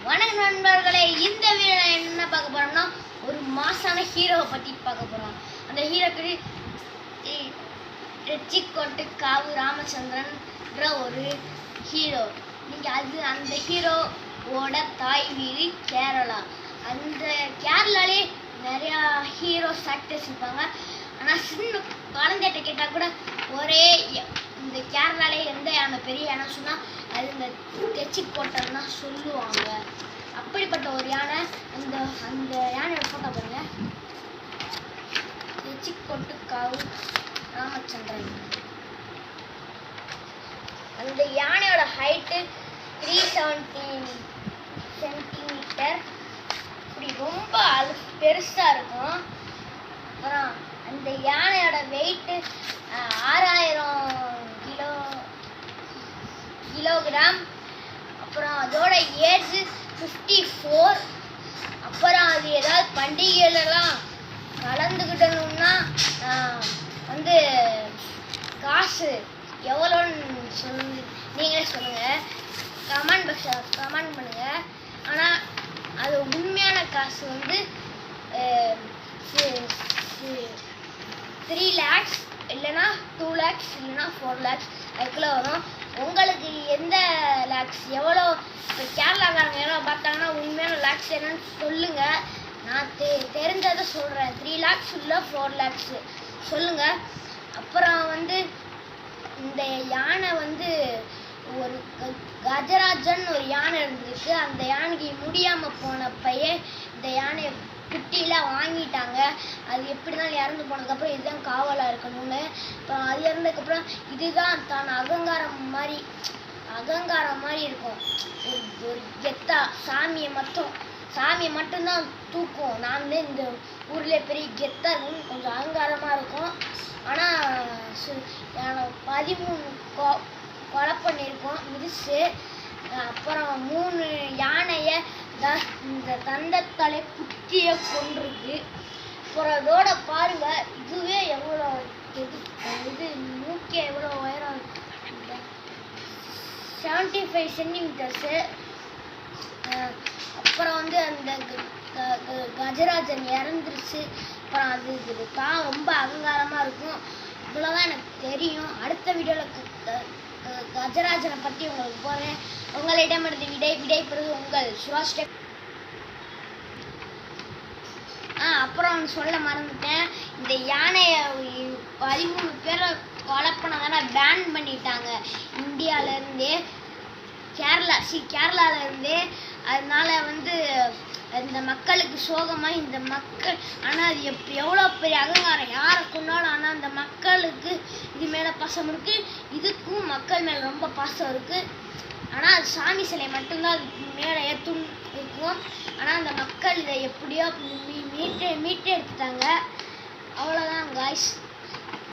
வணக்கம் நண்பர்களே, இந்த வீடியோல என்ன பார்க்க போறோம்னா ஒரு மாசான ஹீரோவை பத்தி பார்க்க போறோம். அந்த ஹீரோ பேரு ரெச்சிக்கோட்டு காவு ராமச்சந்திரன்ற ஒரு ஹீரோ. நீங்க அந்த ஹீரோவோட தாய் வீடு கேரளா. அந்த கேரளாலே நிறைய ஹீரோஸ் ஆக்டர்ஸ் இருப்பாங்க. ஆனால் சின்ன குழந்தைகிட்ட கேட்டால் கூட ஒரே இந்த கேரளாலே எந்த யானை பெரிய யானை சொன்னால் அது இந்த ரெச்சிக்கோட்டைன்னு தான் சொல்லுவாங்க. அப்படிப்பட்ட ஒரு யானை. அந்த அந்த யானையோட ஃபோட்டோ பாருங்க. ரெச்சிக்கோட்டு காவு ராமச்சந்திரன். அந்த யானையோட ஹைட்டு 370 சென்டிமீட்டர். இப்படி ரொம்ப பெருசாக இருக்கும். அப்புறம் அந்த யானையோட வெயிட்டு 6000 கிலோகிராம். அப்புறம் அதோட ஏஜ் 54. அப்புறம் அது ஏதாவது பண்டிகைகளெல்லாம் கலந்துக்கிட்டணும்னா வந்து காசு எவ்வளோன்னு நீங்களே சொல்லுங்கள், கமெண்ட் பாக்ஸில் கமெண்ட் பண்ணுங்கள். ஆனால் அது உண்மையான காசு வந்து 3 lakhs இல்லைன்னா 2 lakhs இல்லைன்னா 4 lakhs அதுக்குள்ளே வரும். உங்களுக்கு எந்த லேக்ஸ் எவ்வளோ? இப்போ கேரளாக்காரங்க எவ்வளோ பார்த்தாங்கன்னா உண்மையான லேக்ஸ் என்னன்னு சொல்லுங்கள். நான் தெரிஞ்சதை சொல்கிறேன். 3 lakhs இல்லை 4 lakhs சொல்லுங்கள். அப்புறம் வந்து இந்த யானை வந்து ஒரு கஜராஜன் ஒரு யானை இருந்திருக்கு. அந்த யானைக்கு முடியாமல் போனப்பயே இந்த யானையை குட்டியில் வாங்கிட்டாங்க. அது எப்படினாலும் இறந்து போனதுக்கப்புறம் இதுதான் காவலாக இருக்கணும்னு. அப்புறம் அது இறந்ததுக்கப்புறம் இதுதான் தான் அகங்காரம் மாதிரி இருக்கும். ஒரு கெத்தா சாமியை மட்டும்தான் தூக்கும். நான் வந்து இந்த ஊரில் பெரிய கெத்தாக இருக்கும், கொஞ்சம் அகங்காரமாக இருக்கும். ஆனால் 13 கொலை பண்ணியிருக்கோம் மிதிச்சு. அப்புறம் 3 யானையை இந்த தந்தத்தாலே குத்தியை கொண்டிருக்கு. அப்புறம் அதோட பாருங்க, இதுவே எவ்வளோ இது மூக்கே எவ்வளோ உயரம், 75 சென்டிமீட்டர்ஸு. அப்புறம் வந்து அந்த கஜராஜன் இறந்துருச்சு. அப்புறம் அது தான் ரொம்ப அகங்காரமாக இருக்கும். இவ்வளோதான் எனக்கு தெரியும். அடுத்த வீடியோவில் கஜராஜனை பற்றி உங்களுக்கு போகிறேன். உங்களிடமிருந்து விடைபெறுவது உங்கள் சுபாஷ். அப்புறம் சொல்ல மறந்துட்டேன், இந்த யானையை 13 பேரை கொலை பண்ணதான பேன் பண்ணிட்டாங்க இந்தியாவிலேருந்தே, கேரளாவிலேருந்தே. அதனால வந்து இந்த மக்களுக்கு சோகமாக இந்த மக்கள். ஆனால் அது எவ்வளோ பெரிய அகங்காரம், யாரை கொண்டாலும். ஆனால் அந்த மக்களுக்கு இது மேலே பாசம் இருக்குது, இதுக்கும் மக்கள் மேலே ரொம்ப பாசம் இருக்குது. ஆனால் அது சாமி சிலை மட்டும்தான் அது மேலே ஏற்றும் இருக்கும். ஆனால் அந்த மக்கள் இதை எப்படியோ மீட்டு எடுத்துட்டாங்க. அவ்வளோதான் காய்ஸ்.